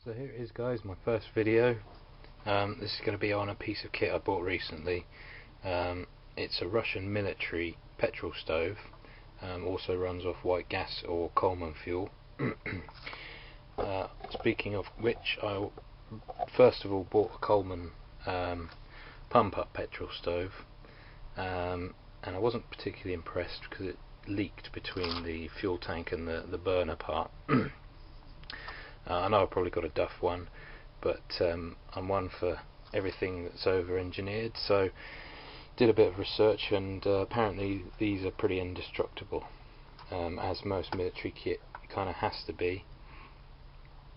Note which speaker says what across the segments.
Speaker 1: So here it is, guys, my first video. This is going to be on a piece of kit I bought recently. It's a Russian military petrol stove. Also runs off white gas or Coleman fuel. Speaking of which, I first of all bought a Coleman Pumper petrol stove, and I wasn't particularly impressed because it leaked between the fuel tank and the burner part. I know I probably got a duff one, but I'm one for everything that's over-engineered, so did a bit of research, and apparently these are pretty indestructible, as most military kit kind of has to be.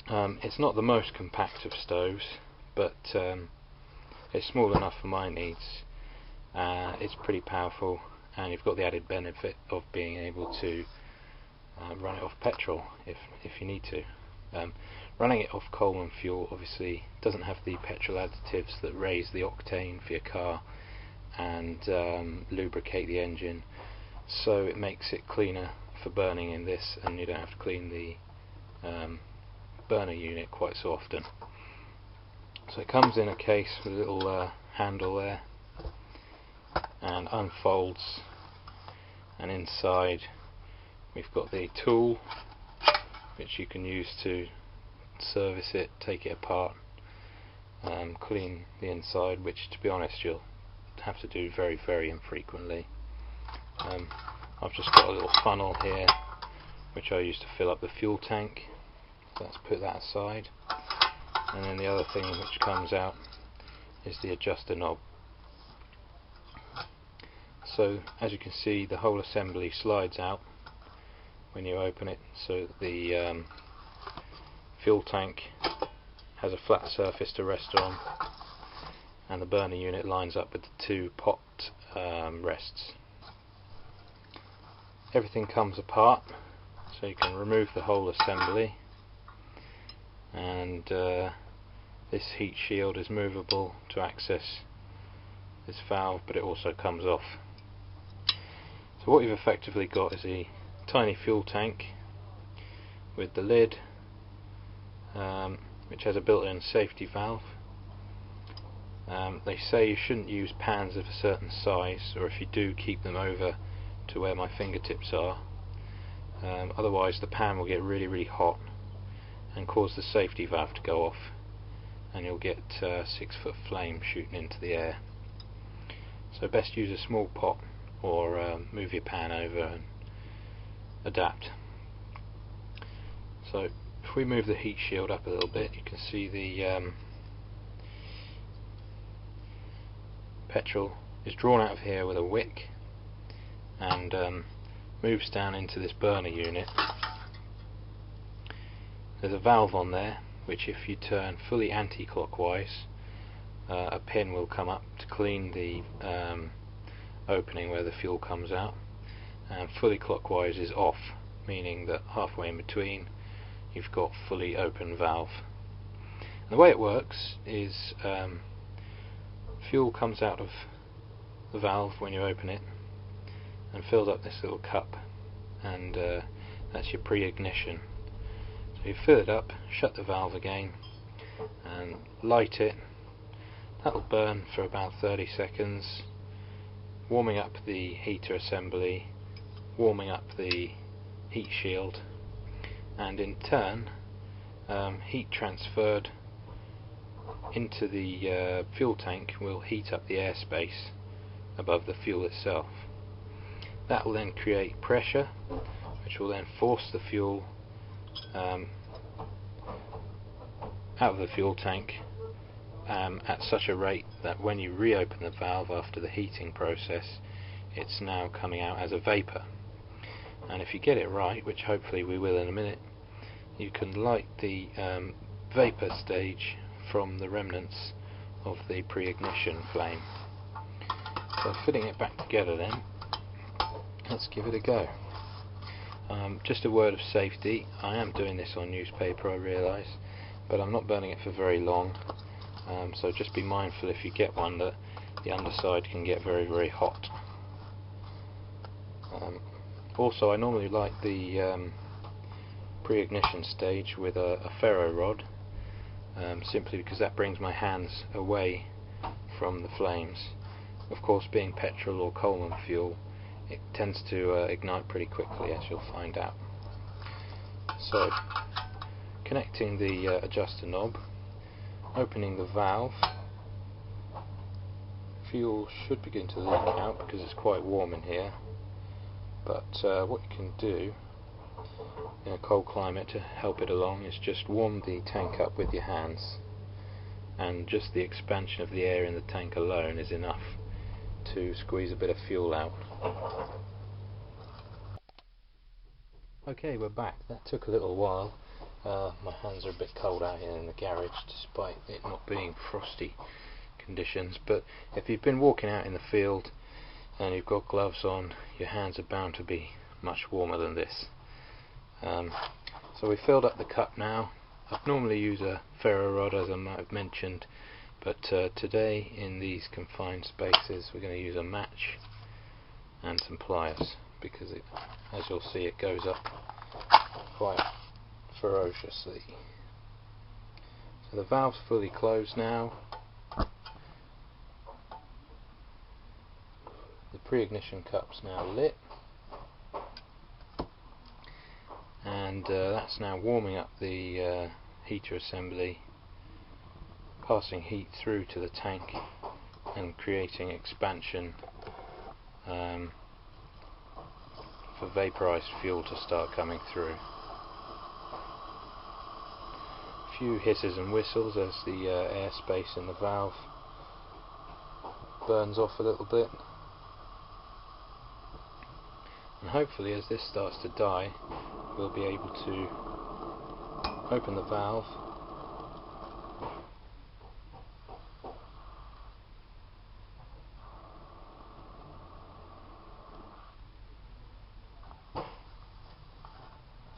Speaker 1: It's not the most compact of stoves, but it's small enough for my needs. It's pretty powerful, and you've got the added benefit of being able to run it off petrol if you need to. Running it off Coleman fuel obviously doesn't have the petrol additives that raise the octane for your car and lubricate the engine, so it makes it cleaner for burning in this, and you don't have to clean the burner unit quite so often. So it comes in a case with a little handle there, and unfolds, and inside we've got the tool which you can use to service it, take it apart, clean the inside, which to be honest you'll have to do very, very infrequently. I've just got a little funnel here which I use to fill up the fuel tank, so let's put that aside. And then the other thing which comes out is the adjuster knob. So as you can see, the whole assembly slides out when you open it, so the fuel tank has a flat surface to rest on, and the burner unit lines up with the two pot rests. Everything comes apart, so you can remove the whole assembly, and this heat shield is movable to access this valve, but it also comes off. So what you've effectively got is a tiny fuel tank with the lid, which has a built-in safety valve. They say you shouldn't use pans of a certain size, or if you do, keep them over to where my fingertips are. Otherwise the pan will get really, really hot and cause the safety valve to go off, and you'll get 6-foot flame shooting into the air. So best use a small pot, or move your pan over and adapt. So if we move the heat shield up a little bit, you can see the petrol is drawn out of here with a wick and moves down into this burner unit. There's a valve on there which, if you turn fully anti-clockwise, a pin will come up to clean the opening where the fuel comes out, and fully clockwise is off, meaning that halfway in between you've got fully open valve. And the way it works is fuel comes out of the valve when you open it and fills up this little cup, and that's your pre-ignition. So you fill it up, shut the valve again and light it. That'll burn for about 30 seconds, warming up the heater assembly, warming up the heat shield, and in turn heat transferred into the fuel tank will heat up the airspace above the fuel itself. That will then create pressure, which will then force the fuel out of the fuel tank at such a rate that when you reopen the valve after the heating process, it's now coming out as a vapour. And if you get it right, which hopefully we will in a minute, you can light the vapour stage from the remnants of the pre-ignition flame. So fitting it back together then, let's give it a go. Just a word of safety, I am doing this on newspaper, I realise, but I'm not burning it for very long, so just be mindful if you get one that the underside can get very, very hot. Also, I normally light the pre-ignition stage with a ferro rod, simply because that brings my hands away from the flames. Of course, being petrol or Coleman fuel, it tends to ignite pretty quickly, as you'll find out. So, connecting the adjuster knob, opening the valve. Fuel should begin to leak out because it's quite warm in here, but what you can do in a cold climate to help it along is just warm the tank up with your hands, and just the expansion of the air in the tank alone is enough to squeeze a bit of fuel out. Okay, we're back. That took a little while. My hands are a bit cold out here in the garage despite it not being frosty conditions, but if you've been walking out in the field and you've got gloves on, your hands are bound to be much warmer than this. So we filled up the cup now. I'd normally use a ferro rod, as I might have mentioned, but today in these confined spaces we're going to use a match and some pliers, because it, as you'll see, it goes up quite ferociously. So the valve's fully closed now. The pre-ignition cup's now lit, and that's now warming up the heater assembly, passing heat through to the tank and creating expansion for vaporized fuel to start coming through. A few hisses and whistles as the airspace in the valve burns off a little bit. And hopefully, as this starts to die, we'll be able to open the valve,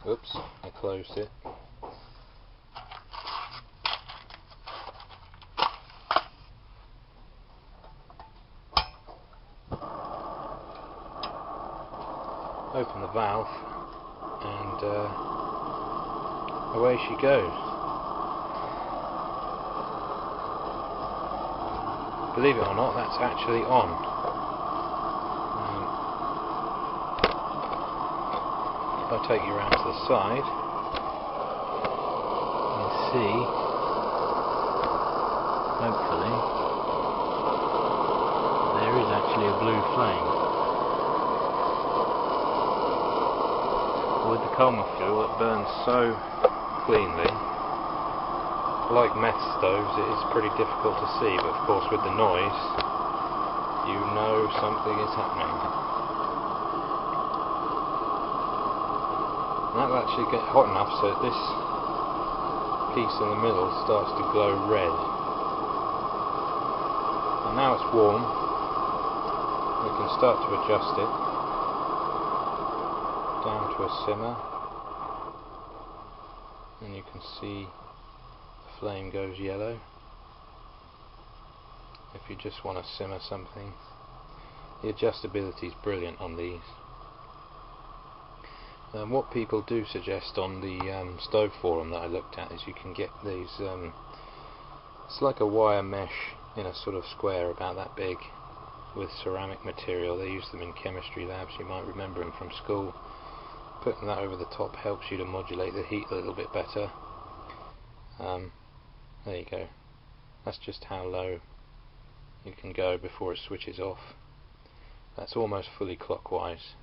Speaker 1: oops, I closed it. Open the valve, and away she goes. Believe it or not, that's actually on. If I take you around to the side, you can see, hopefully, there is actually a blue flame. With the Coleman fuel, it burns so cleanly. Like meth stoves, it is pretty difficult to see, but of course with the noise, you know something is happening. And that will actually get hot enough so that this piece in the middle starts to glow red. And now it's warm, we can start to adjust it down to a simmer, and you can see the flame goes yellow. If you just want to simmer something, the adjustability is brilliant on these. What people do suggest on the stove forum that I looked at is you can get these, it's like a wire mesh in a sort of square about that big with ceramic material. They use them in chemistry labs, you might remember them from school. Putting that over the top helps you to modulate the heat a little bit better. There you go. That's just how low you can go before it switches off. That's almost fully clockwise.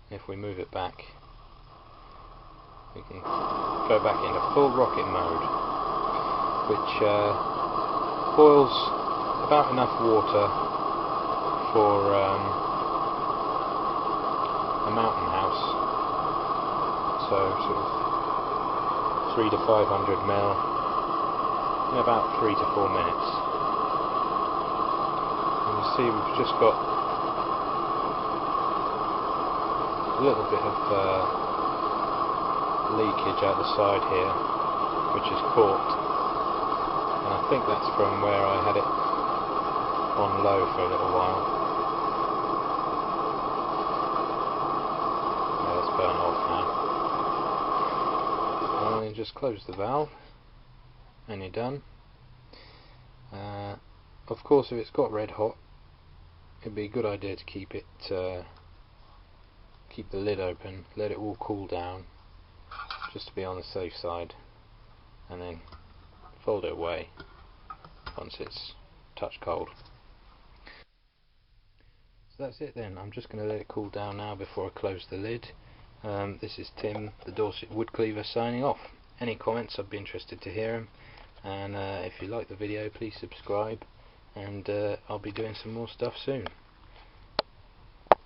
Speaker 1: If we move it back, we can go back into full rocket mode, which boils about enough water for a mountain house. So sort of 300 to 500 ml in about 3 to 4 minutes. And you see we've just got a little bit of leakage out the side here, which is corked, and I think that's from where I had it on low for a little while. Yeah, it's burnt off now. And just close the valve, and you're done. Of course, if it's got red hot, it'd be a good idea to keep the lid open, let it all cool down, just to be on the safe side, and then fold it away once it's touch cold. So that's it then. I'm just going to let it cool down now before I close the lid. This is Tim, the Dorset Wood Cleaver, signing off. Any comments, I'd be interested to hear them, and if you like the video, please subscribe, and I'll be doing some more stuff soon.